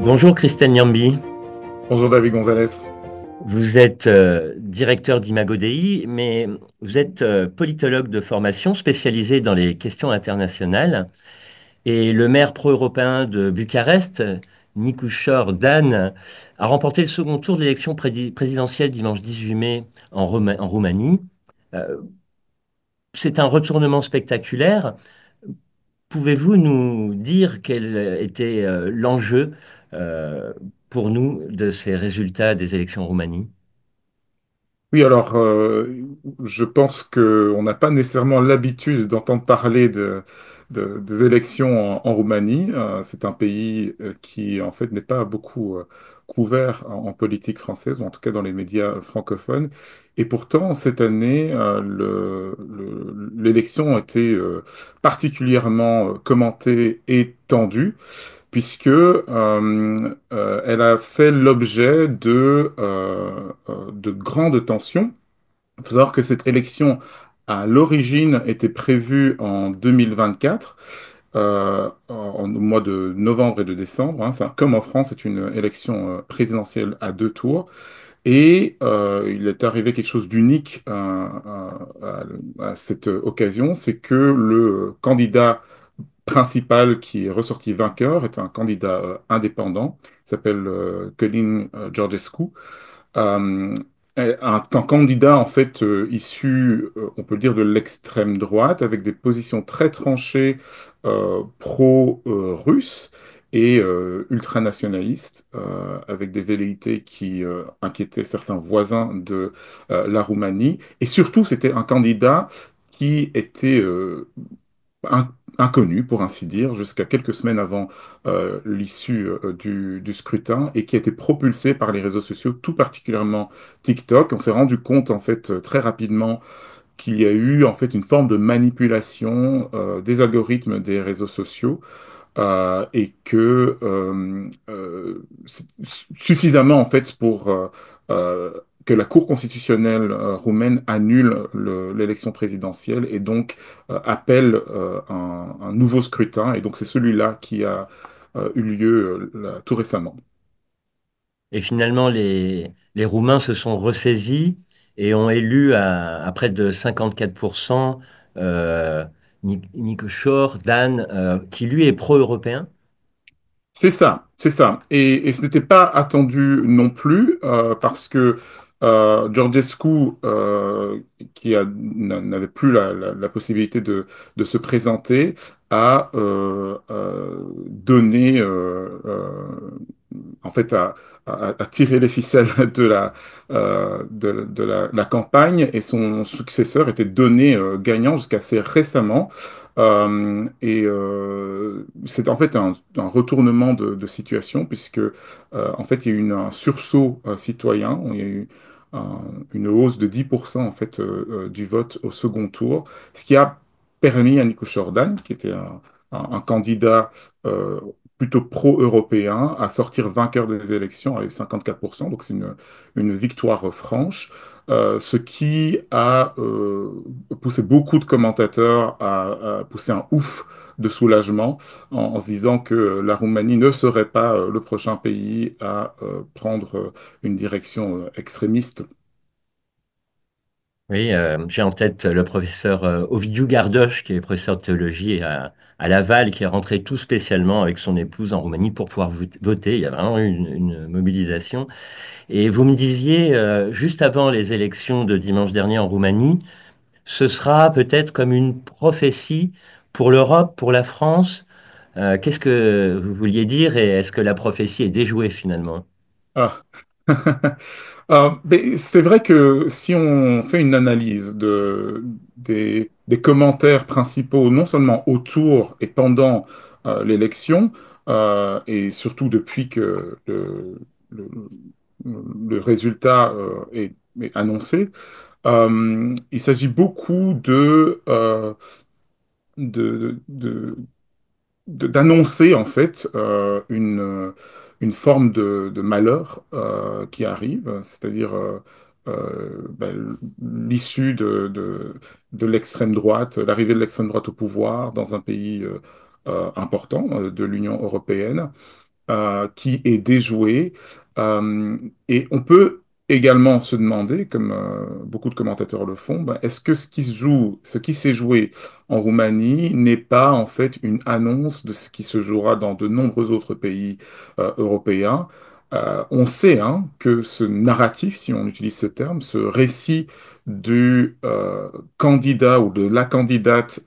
Bonjour Christelle Niambi, Bonjour David Gonzalez. vous êtes directeur d'Imago Dei, mais vous êtes politologue de formation spécialisé dans les questions internationales et le maire pro-européen de Bucarest, Nikushor Dan, a remporté le second tour de l'élection présidentielle dimanche 18 mai en Roumanie. Euh, c'est un retournement spectaculaire. Pouvez-vous nous dire quel était l'enjeu euh, pour nous de ces résultats des élections en Roumanie? Oui, alors je pense qu'on n'a pas nécessairement l'habitude d'entendre parler des élections en Roumanie. C'est un pays qui en fait n'est pas beaucoup couvert en politique française, ou en tout cas dans les médias francophones. Et pourtant, cette année, l'élection a été particulièrement commentée et tendue, puisque elle a fait l'objet de grandes tensions. Il faut savoir que cette élection, à l'origine, était prévue en 2024, au mois de novembre et de décembre. Hein. Comme en France, c'est une élection présidentielle à deux tours. Et il est arrivé quelque chose d'unique à cette occasion, c'est que le candidat principal qui est ressorti vainqueur est un candidat indépendant, qui s'appelle Călin Georgescu, euh, un candidat en fait issu, on peut le dire, de l'extrême droite, avec des positions très tranchées pro-russes et ultranationalistes, avec des velléités qui inquiétaient certains voisins de la Roumanie. Et surtout, c'était un candidat qui était inconnu, pour ainsi dire, jusqu'à quelques semaines avant l'issue du scrutin, et qui a été propulsé par les réseaux sociaux, tout particulièrement TikTok. On s'est rendu compte, en fait, très rapidement qu'il y a eu, en fait, une forme de manipulation des algorithmes des réseaux sociaux, et que suffisamment en fait pour que la Cour constitutionnelle roumaine annule l'élection présidentielle et donc appelle un nouveau scrutin. Et donc c'est celui-là qui a eu lieu tout récemment. Et finalement, les Roumains se sont ressaisis et ont élu à près de 54% euh, Nikoshor Dan, qui lui est pro-européen. C'est ça, c'est ça. Et ce n'était pas attendu non plus, parce que Georgescu, n'avait plus la possibilité de se présenter, a donné, en fait, a tiré les ficelles de la campagne, et son successeur était donné gagnant jusqu'à assez récemment. C'est en fait un retournement de situation, puisque en fait il y a eu un sursaut citoyen. Il y a eu une hausse de 10% en fait du vote au second tour, ce qui a permis à Nico Jordan, qui était un candidat euh, plutôt pro-européen, à sortir vainqueur des élections avec 54%. Donc c'est une victoire franche. Ce qui a poussé beaucoup de commentateurs à pousser un ouf de soulagement en se disant que la Roumanie ne serait pas le prochain pays à prendre une direction extrémiste. Oui, j'ai en tête le professeur Ovidiu Gardoche, qui est professeur de théologie à Laval, qui est rentré tout spécialement avec son épouse en Roumanie pour pouvoir voter. Il y a vraiment eu une mobilisation. Et vous me disiez, juste avant les élections de dimanche dernier en Roumanie, ce sera peut-être comme une prophétie pour l'Europe, pour la France. Qu'est-ce que vous vouliez dire et est-ce que la prophétie est déjouée finalement? Ah. Mais c'est vrai que si on fait une analyse des commentaires principaux, non seulement autour et pendant l'élection, et surtout depuis que le- le résultat est annoncé, il s'agit beaucoup de, de- d'annoncer en fait une forme de malheur qui arrive, c'est-à-dire l'issue de l'extrême droite, l'arrivée de l'extrême droite au pouvoir dans un pays important de l'Union européenne. qui est déjoué. Et on peut également se demander, comme beaucoup de commentateurs le font, ben, est-ce que ce qui se joue, ce qui s'est joué en Roumanie n'est pas en fait une annonce de ce qui se jouera dans de nombreux autres pays européens? On sait hein, que ce narratif, si on utilise ce terme, ce récit du candidat ou de la candidate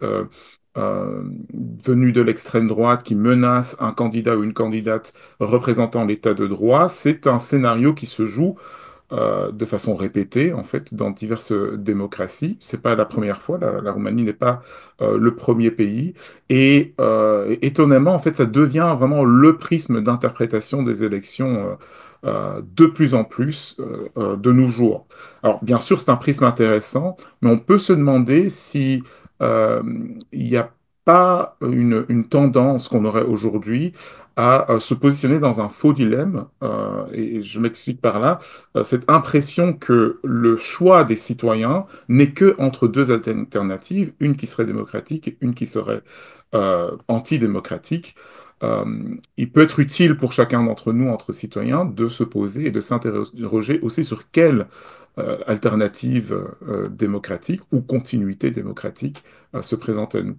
euh, venue de l'extrême droite qui menace un candidat ou une candidate représentant l'état de droit, c'est un scénario qui se joue de façon répétée, en fait, dans diverses démocraties. C'est pas la première fois, la Roumanie n'est pas le premier pays. Et étonnamment, en fait, ça devient vraiment le prisme d'interprétation des élections de plus en plus de nos jours. Alors, bien sûr, c'est un prisme intéressant, mais on peut se demander si euh, il n'y a pas une tendance qu'on aurait aujourd'hui à se positionner dans un faux dilemme, et je m'explique par là cette impression que le choix des citoyens n'est que entre deux alternatives, une qui serait démocratique et une qui serait antidémocratique. Euh, il peut être utile pour chacun d'entre nous, entre citoyens, de se poser et de s'interroger aussi sur quelle alternative démocratique ou continuité démocratique se présente à nous.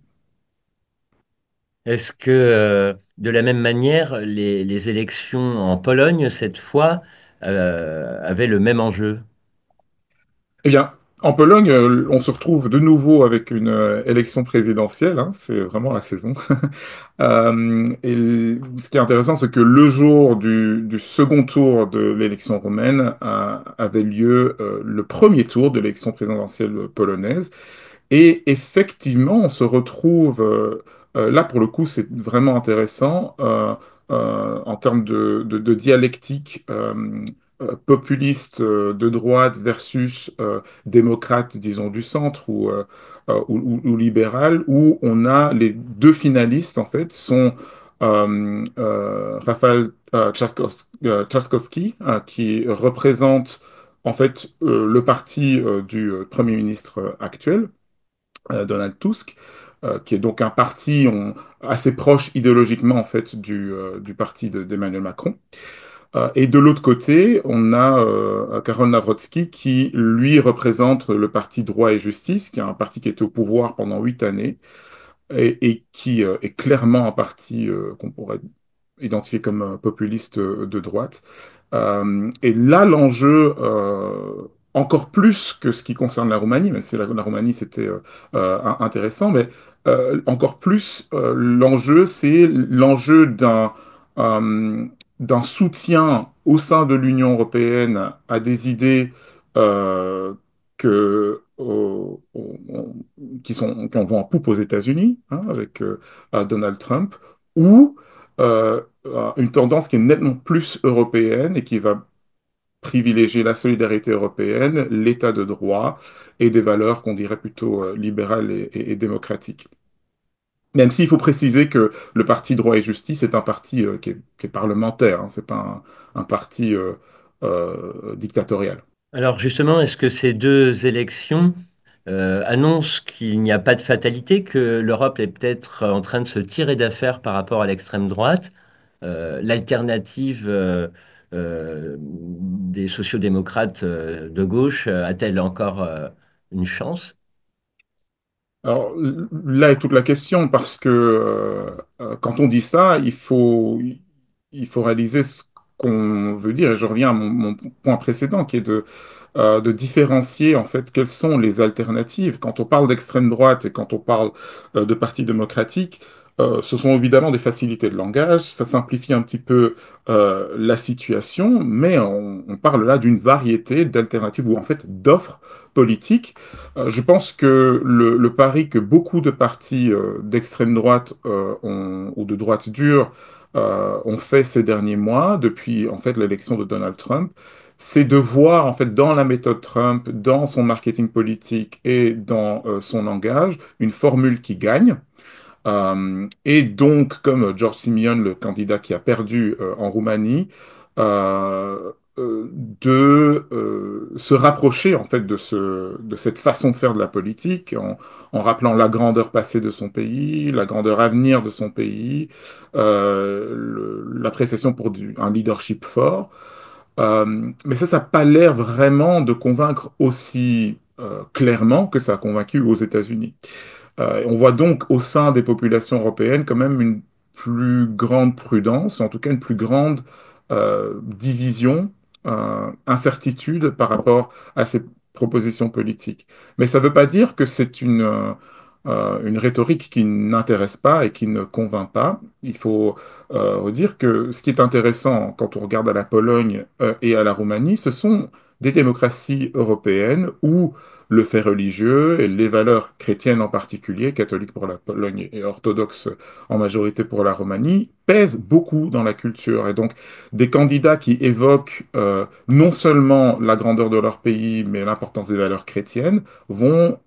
Est-ce que, de la même manière, les élections en Pologne, cette fois, avaient le même enjeu? Eh bien, en Pologne, on se retrouve de nouveau avec une élection présidentielle, hein, c'est vraiment la saison. Et ce qui est intéressant, c'est que le jour du second tour de l'élection roumaine avait lieu le premier tour de l'élection présidentielle polonaise. Et effectivement, on se retrouve, là pour le coup, c'est vraiment intéressant en termes de dialectique populiste de droite versus démocrate, disons, du centre ou libéral, où on a les deux finalistes, en fait, sont Rafał Trzaskowski, qui représente en fait le parti du Premier ministre actuel, Donald Tusk, qui est donc un parti assez proche idéologiquement en fait du parti d'Emmanuel Macron. Et de l'autre côté, on a Karol Nawrocki qui, lui, représente le parti Droit et Justice, qui est un parti qui était au pouvoir pendant 8 années et qui est clairement un parti qu'on pourrait identifier comme populiste de droite. Et là, l'enjeu, encore plus que ce qui concerne la Roumanie, même si la Roumanie c'était intéressant, mais encore plus, l'enjeu, c'est l'enjeu euh, d'un soutien au sein de l'Union européenne à des idées que, qui vont en poupe aux États-Unis, hein, avec Donald Trump, ou une tendance qui est nettement plus européenne et qui va privilégier la solidarité européenne, l'état de droit et des valeurs qu'on dirait plutôt libérales et démocratiques. Même s'il faut préciser que le parti Droit et Justice est un parti qui est parlementaire, hein, c'est pas un parti dictatorial. Alors justement, est-ce que ces deux élections annoncent qu'il n'y a pas de fatalité, que l'Europe est peut-être en train de se tirer d'affaire par rapport à l'extrême droite? L'alternative des sociodémocrates de gauche a-t-elle encore une chance? Alors là est toute la question parce que quand on dit ça, il faut réaliser ce qu'on veut dire. Et je reviens à mon point précédent qui est de différencier en fait quelles sont les alternatives. Quand on parle d'extrême droite et quand on parle de parti démocratique, ce sont évidemment des facilités de langage, ça simplifie un petit peu la situation, mais on parle là d'une variété d'alternatives ou en fait d'offres politiques. Je pense que le pari que beaucoup de partis d'extrême droite ou de droite dure ont fait ces derniers mois, depuis en fait l'élection de Donald Trump, c'est de voir en fait dans la méthode Trump, dans son marketing politique et dans son langage, une formule qui gagne. Et donc, comme George Simeon, le candidat qui a perdu en Roumanie, de se rapprocher en fait de cette façon de faire de la politique en rappelant la grandeur passée de son pays, la grandeur à venir de son pays, l'appréciation pour un leadership fort. Mais ça n'a pas l'air vraiment de convaincre aussi clairement que ça a convaincu aux États-Unis. On voit donc au sein des populations européennes quand même une plus grande prudence, en tout cas une plus grande division, incertitude par rapport à ces propositions politiques. Mais ça ne veut pas dire que c'est une rhétorique qui n'intéresse pas et qui ne convainc pas. Il faut dire que ce qui est intéressant quand on regarde à la Pologne et à la Roumanie, ce sont des démocraties européennes où le fait religieux et les valeurs chrétiennes en particulier, catholiques pour la Pologne et orthodoxes en majorité pour la Roumanie, pèsent beaucoup dans la culture. Et donc, des candidats qui évoquent non seulement la grandeur de leur pays, mais l'importance des valeurs chrétiennes, vont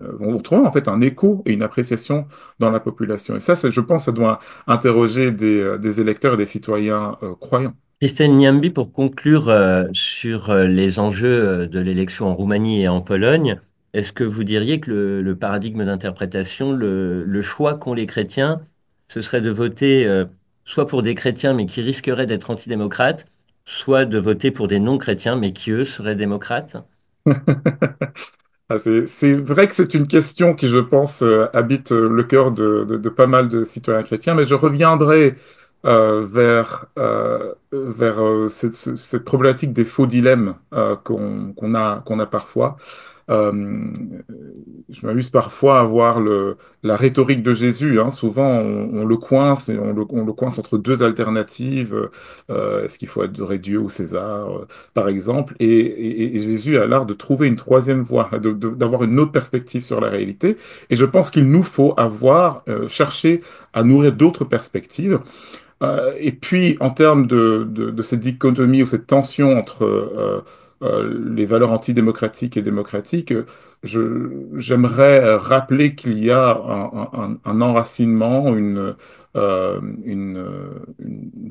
vont trouver en fait un écho et une appréciation dans la population. Et ça, je pense, ça doit interroger des électeurs et des citoyens croyants. Christine Niambi, pour conclure sur les enjeux de l'élection en Roumanie et en Pologne, est-ce que vous diriez que le paradigme d'interprétation, le choix qu'ont les chrétiens, ce serait de voter soit pour des chrétiens mais qui risqueraient d'être antidémocrates, soit de voter pour des non-chrétiens mais qui, eux, seraient démocrates? Ah, c'est vrai que c'est une question qui, je pense, habite le cœur de pas mal de citoyens chrétiens, mais je reviendrai vers cette problématique des faux dilemmes qu'on a parfois. Euh, je m'amuse parfois à voir la rhétorique de Jésus, hein. Souvent, on le coince et on le coince entre deux alternatives. Est-ce qu'il faut adorer Dieu ou César, par exemple? Et Jésus a l'art de trouver une troisième voie, d'avoir une autre perspective sur la réalité. Et je pense qu'il nous faut chercher à nourrir d'autres perspectives. Et puis, en termes de cette dichotomie ou cette tension entre les valeurs antidémocratiques et démocratiques, j'aimerais rappeler qu'il y a un enracinement, une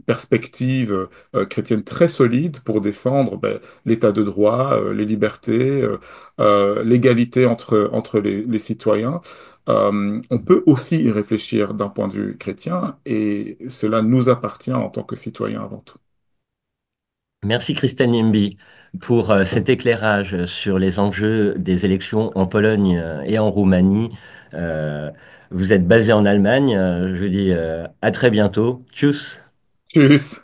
perspective chrétienne très solide pour défendre ben, l'état de droit, les libertés, l'égalité entre les citoyens. On peut aussi y réfléchir d'un point de vue chrétien et cela nous appartient en tant que citoyens avant tout. Merci Christine Niambi pour cet éclairage sur les enjeux des élections en Pologne et en Roumanie. Euh, Vous êtes basé en Allemagne. Je vous dis à très bientôt. Tchuss. Tschüss.